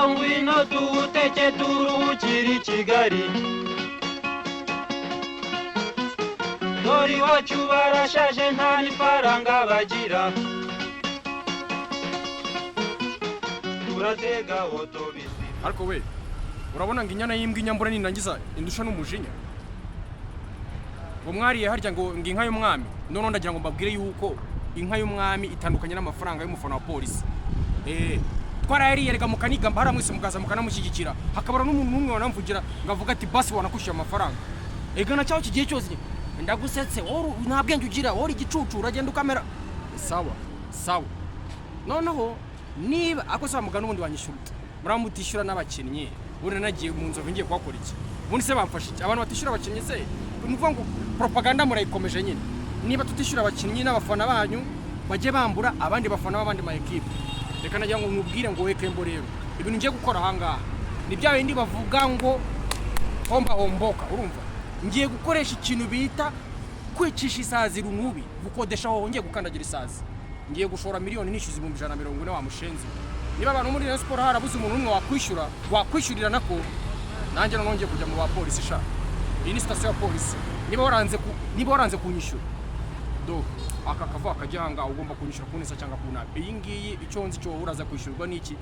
ngwino tuwuteke turuhukire i Kigali dore iwacu barashaje nta n'ifaranga bagira turatega otobisi ariko we urabona ngo inyana y'imbwa inyambura ninangiza indusha n'umujinya ngo mwariye harya ngo inka y'umwami none ndagira ngo mbabwire yuko inka y'umwami itandukanye n'amafaranga y'umufana wa polisi twarayariye rega mukaniga mbara mwese mukaza mukanamushyigikira hakabara n'umuntu n'umwe wanamvugira ngavuga ati basi wanakushyira amafaranga egana cyaho kigiye cyose ndagusetse wowe nta bwenge ugira wowe igicucu uragenda ukamera sawa noneho niba akosaba mugana ubundi wanyishyura muramutishyura n'abakinnyi buri nagiye mu nzovu ngiye kwakora iki ubundi se bamfasha iki abantu batishyura abakinnyi se nuvuga ngo propaganda murayikomeje nyine niba tutishyura abakinnyi n'abafana banyu bajye bambura abandi bafana b'abandi ma equipe reka nagira ngo nkubwire ngo wekembo rero ibintu ngiye gukora ahangaha ni bya bindi bavuga ngo homboka urumva ngiye gukoresha ikintu bita kwicisha isazi runubi gukodesha aho ngiye gukandagira isazi ngiye gushora miliyoni nishyuza 140 wa mushenzi niba abantu muri Rayon Sport harabuze umuntu umwe wakwishyurira nako nanjye nongeye kujya mu ba polisi sha iyi ni station ya polisi niba waranze kunyishyura do aka kava akajyanga ugomba kunyishyura kunisa cyangwa kunabi iyi ngiyi icyo nzi cyo uraza kwishyurwa n'iki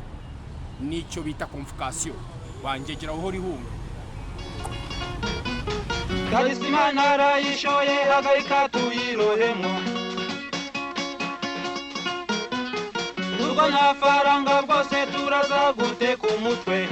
nicyo bita convocation wangegera aho rihunga Talismana arayishoye hagarika tuyirohemo urwo nta faranga bwose turaza gute ku mutwe